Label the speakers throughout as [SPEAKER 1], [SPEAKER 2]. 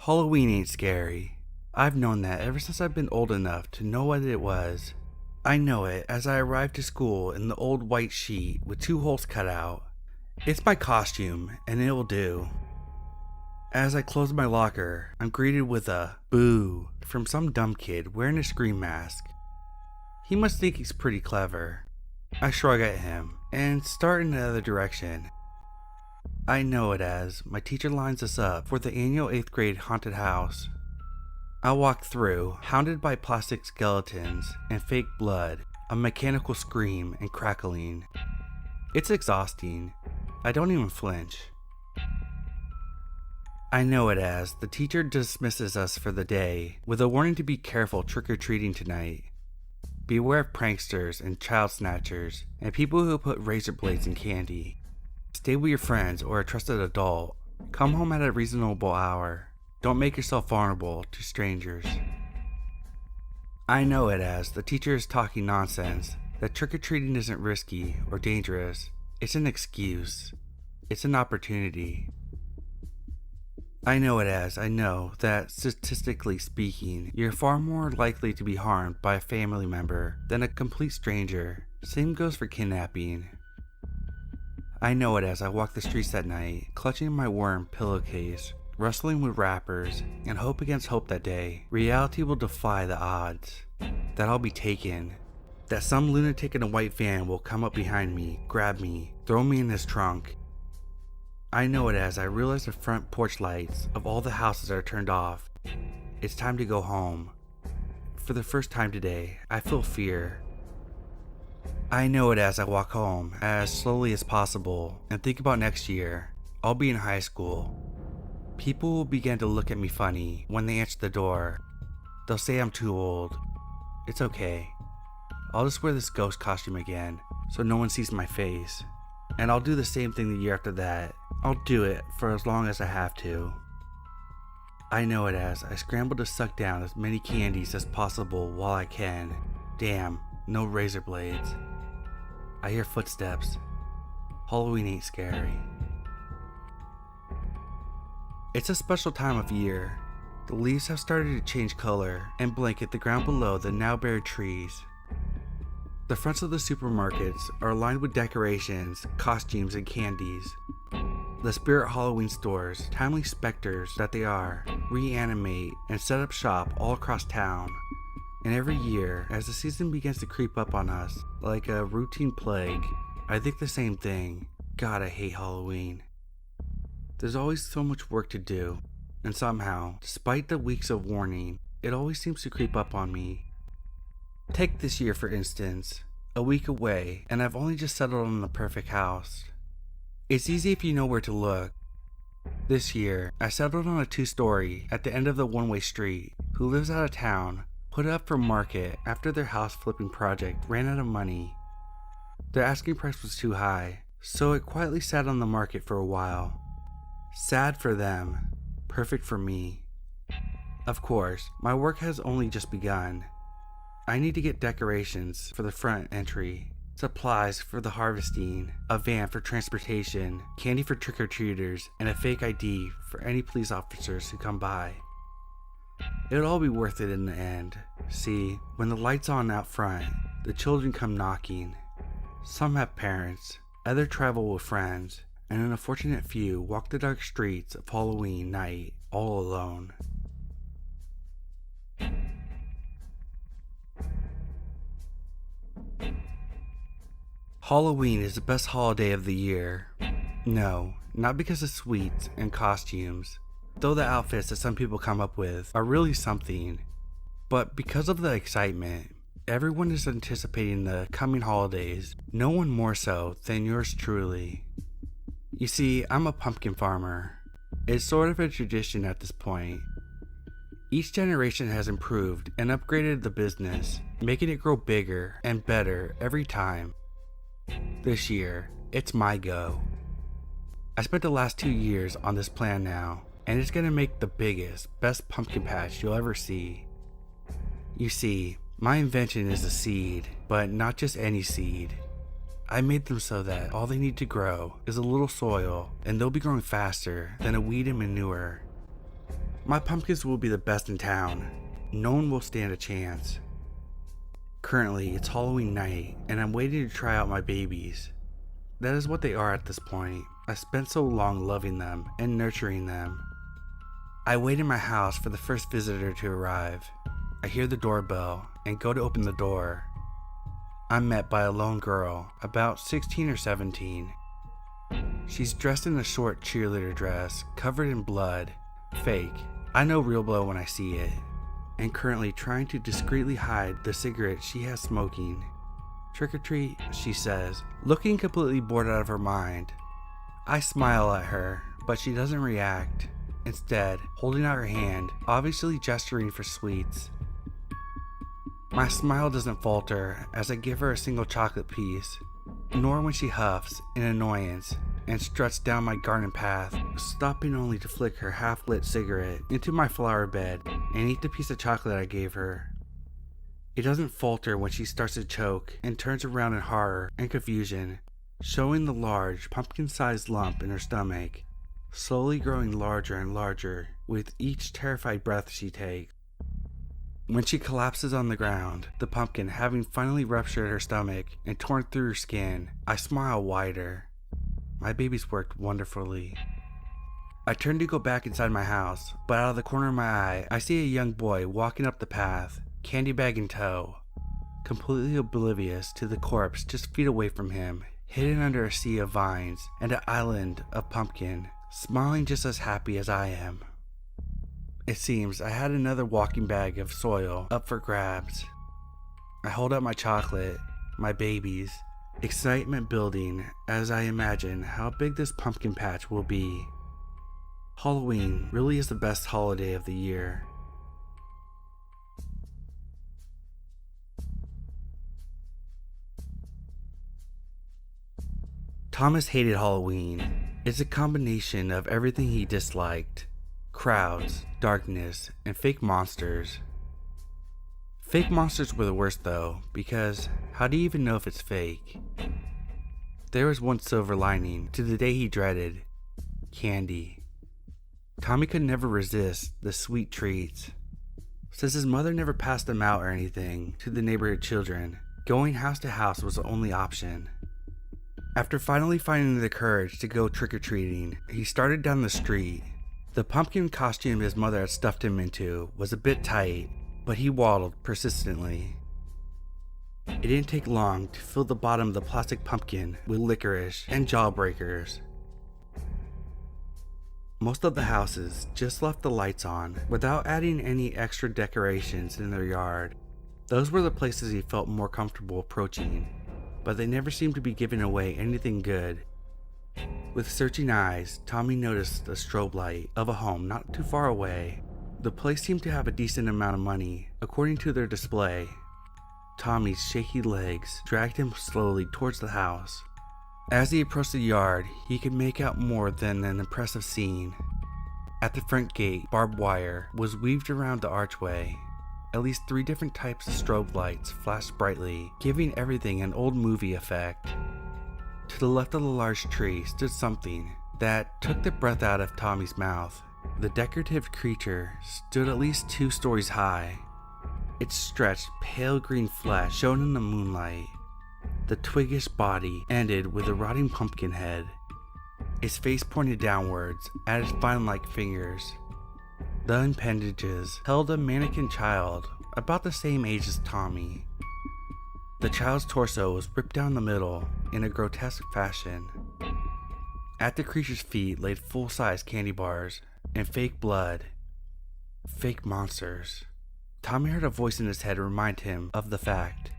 [SPEAKER 1] Halloween ain't scary. I've known that ever since I've been old enough to know what it was. I know it as I arrive to school in the old white sheet with 2 holes cut out. It's my costume, and it'll do. As I close my locker, I'm greeted with a boo from some dumb kid wearing a scream mask. He must think he's pretty clever. I shrug at him and start in the other direction. I know it as my teacher lines us up for the annual 8th grade haunted house. I walk through, hounded by plastic skeletons and fake blood, a mechanical scream and crackling. It's exhausting. I don't even flinch. I know it as the teacher dismisses us for the day with a warning to be careful trick-or-treating tonight. Beware of pranksters and child snatchers and people who put razor blades in candy. Stay with your friends or a trusted adult. Come home at a reasonable hour. Don't make yourself vulnerable to strangers. I know it as the teacher is talking nonsense, that trick-or-treating isn't risky or dangerous. It's an excuse. It's an opportunity. I know it as I know that, statistically speaking, you're far more likely to be harmed by a family member than a complete stranger. Same goes for kidnapping. I know it as I walk the streets that night, clutching my worm pillowcase, wrestling with rappers, and hope against hope that day reality will defy the odds. That I'll be taken. That some lunatic in a white van will come up behind me, grab me, throw me in his trunk. I know it as I realize the front porch lights of all the houses are turned off. It's time to go home. For the first time today, I feel fear. I know it as I walk home as slowly as possible and think about next year. I'll be in high school. People will begin to look at me funny when they answer the door. They'll say I'm too old. It's okay. I'll just wear this ghost costume again so no one sees my face. And I'll do the same thing the year after that. I'll do it for as long as I have to. I know it as I scramble to suck down as many candies as possible while I can. Damn, no razor blades. I hear footsteps. Halloween ain't scary. It's a special time of year. The leaves have started to change color and blanket the ground below the now bare trees. The fronts of the supermarkets are lined with decorations, costumes, and candies. The Spirit Halloween stores, timely specters that they are, reanimate and set up shop all across town. And every year, as the season begins to creep up on us like a routine plague, I think the same thing. God, I hate Halloween. There's always so much work to do, and somehow, despite the weeks of warning, it always seems to creep up on me. Take this year for instance, a week away, and I've only just settled on the perfect house. It's easy if you know where to look. This year, I settled on a 2-story at the end of the one-way street, who lives out of town, put it up for market after their house flipping project ran out of money. Their asking price was too high, so it quietly sat on the market for a while. Sad for them, perfect for me. Of course, my work has only just begun. I need to get decorations for the front entry, supplies for the harvesting, a van for transportation, candy for trick-or-treaters, and a fake ID for any police officers who come by. It'll all be worth it in the end. See, when the light's on out front, the children come knocking. Some have parents, others travel with friends, and an unfortunate few walk the dark streets of Halloween night all alone. Halloween is the best holiday of the year. No, not because of sweets and costumes, though the outfits that some people come up with are really something, but because of the excitement. Everyone is anticipating the coming holidays, no one more so than yours truly. You see, I'm a pumpkin farmer. It's sort of a tradition at this point. Each generation has improved and upgraded the business, making it grow bigger and better every time. This year, it's my go. I spent the last 2 years on this plan now, and it's gonna make the biggest, best pumpkin patch you'll ever see. You see, my invention is a seed, but not just any seed. I made them so that all they need to grow is a little soil, and they'll be growing faster than a weed and manure. My pumpkins will be the best in town. No one will stand a chance. Currently, it's Halloween night, and I'm waiting to try out my babies. That is what they are at this point. I spent so long loving them and nurturing them. I wait in my house for the first visitor to arrive. I hear the doorbell and go to open the door. I'm met by a lone girl, about 16 or 17. She's dressed in a short cheerleader dress, covered in blood. Fake. I know real blood when I see it. And currently trying to discreetly hide the cigarette she has smoking. "Trick or treat," she says, looking completely bored out of her mind. I smile at her, but she doesn't react. Instead, holding out her hand, obviously gesturing for sweets. My smile doesn't falter as I give her a single chocolate piece, nor when she huffs in annoyance and struts down my garden path, stopping only to flick her half-lit cigarette into my flower bed and eat the piece of chocolate I gave her. It doesn't falter when she starts to choke and turns around in horror and confusion, showing the large, pumpkin-sized lump in her stomach, slowly growing larger and larger with each terrified breath she takes. When she collapses on the ground, the pumpkin having finally ruptured her stomach and torn through her skin, I smile wider. My babies worked wonderfully. I turn to go back inside my house, but out of the corner of my eye, I see a young boy walking up the path, candy bag in tow, completely oblivious to the corpse just feet away from him, hidden under a sea of vines and an island of pumpkin, smiling just as happy as I am. It seems I had another walking bag of soil up for grabs. I hold up my chocolate, my babies, excitement building as I imagine how big this pumpkin patch will be. Halloween really is the best holiday of the year. Thomas hated Halloween. It's a combination of everything he disliked. Crowds, darkness, and fake monsters. Fake monsters were the worst though, because how do you even know if it's fake? There was one silver lining to the day he dreaded: candy. Tommy could never resist the sweet treats. Since his mother never passed them out or anything to the neighborhood children, going house to house was the only option. After finally finding the courage to go trick-or-treating, he started down the street. The pumpkin costume his mother had stuffed him into was a bit tight, but he waddled persistently. It didn't take long to fill the bottom of the plastic pumpkin with licorice and jawbreakers. Most of the houses just left the lights on without adding any extra decorations in their yard. Those were the places he felt more comfortable approaching, but they never seemed to be giving away anything good. With searching eyes, Tommy noticed the strobe light of a home not too far away. The place seemed to have a decent amount of money, according to their display. Tommy's shaky legs dragged him slowly towards the house. As he approached the yard, he could make out more than an impressive scene. At the front gate, barbed wire was weaved around the archway. At least 3 different types of strobe lights flashed brightly, giving everything an old movie effect. To the left of the large tree stood something that took the breath out of Tommy's mouth. The decorative creature stood at least 2 stories high. Its stretched, pale green flesh shone in the moonlight. The twiggish body ended with a rotting pumpkin head. Its face pointed downwards at its vine-like fingers. The appendages held a mannequin child about the same age as Tommy. The child's torso was ripped down the middle in a grotesque fashion. At the creature's feet laid full-size candy bars and fake blood. Fake monsters. Tommy heard a voice in his head remind him of the fact.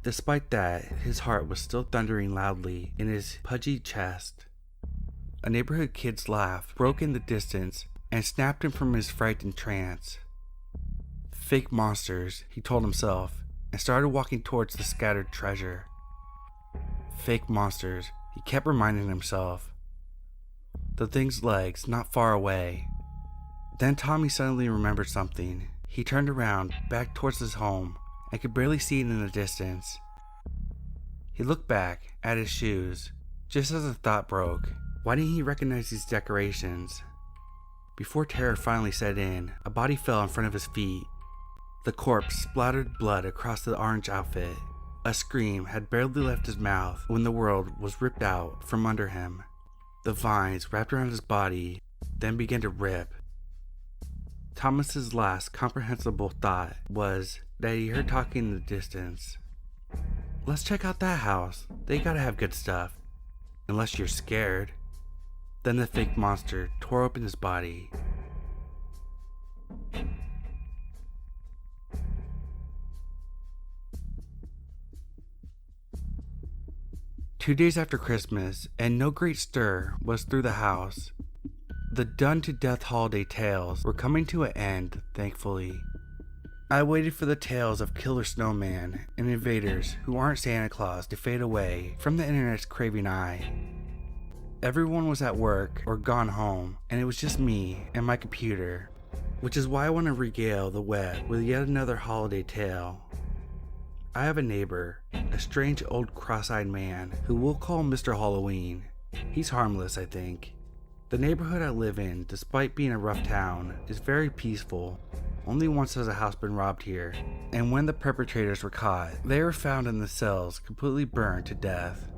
[SPEAKER 1] Despite that, his heart was still thundering loudly in his pudgy chest. A neighborhood kid's laugh broke in the distance and snapped him from his frightened trance. Fake monsters, he told himself, and started walking towards the scattered treasure. Fake monsters, he kept reminding himself. The thing's legs not far away. Then Tommy suddenly remembered something. He turned around, back towards his home, and could barely see it in the distance. He looked back at his shoes, just as a thought broke. Why didn't he recognize these decorations? Before terror finally set in, a body fell in front of his feet. The corpse splattered blood across the orange outfit. A scream had barely left his mouth when the world was ripped out from under him. The vines wrapped around his body, then began to rip. Thomas's last comprehensible thought was that he heard talking in the distance. "Let's check out that house. They gotta have good stuff. Unless you're scared." Then the fake monster tore open his body. Two days after Christmas, and no great stir was through the house. The done-to-death holiday tales were coming to an end, thankfully. I waited for the tales of killer snowman and invaders who aren't Santa Claus to fade away from the internet's craving eye. Everyone was at work or gone home, and it was just me and my computer, which is why I want to regale the web with yet another holiday tale. I have a neighbor, a strange old cross-eyed man who we'll call Mr. Halloween. He's harmless, I think. The neighborhood I live in, despite being a rough town, is very peaceful. Only once has a house been robbed here, and when the perpetrators were caught, they were found in the cells completely burned to death.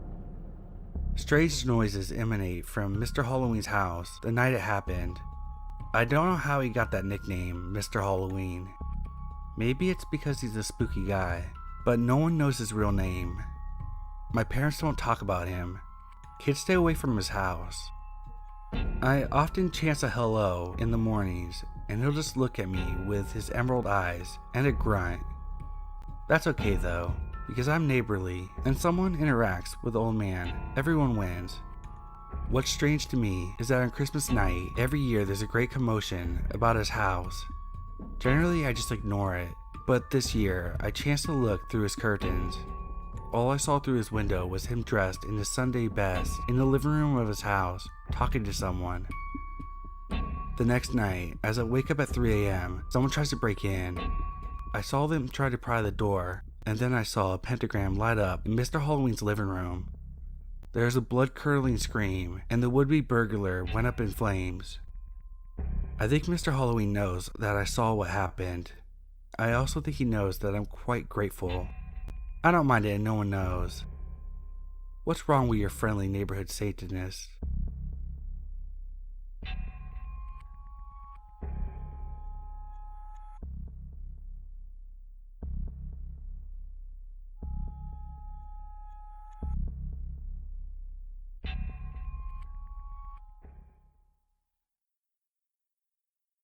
[SPEAKER 1] Strange noises emanate from Mr. Halloween's house the night it happened. I don't know how he got that nickname, Mr. Halloween. Maybe it's because he's a spooky guy, but no one knows his real name. My parents don't talk about him. Kids stay away from his house. I often chance a hello in the mornings, and he'll just look at me with his emerald eyes and a grunt. That's okay though, because I'm neighborly, and someone interacts with the old man, everyone wins. What's strange to me is that on Christmas night, every year there's a great commotion about his house. Generally I just ignore it, but this year I chanced to look through his curtains. All I saw through his window was him dressed in his Sunday best in the living room of his house, talking to someone. The next night, as I wake up at 3 a.m., someone tries to break in. I saw them try to pry the door, and then I saw a pentagram light up in Mr. Halloween's living room. There was a blood-curdling scream, and the would-be burglar went up in flames. I think Mr. Halloween knows that I saw what happened. I also think he knows that I'm quite grateful. I don't mind it and no one knows. What's wrong with your friendly neighborhood Satanist?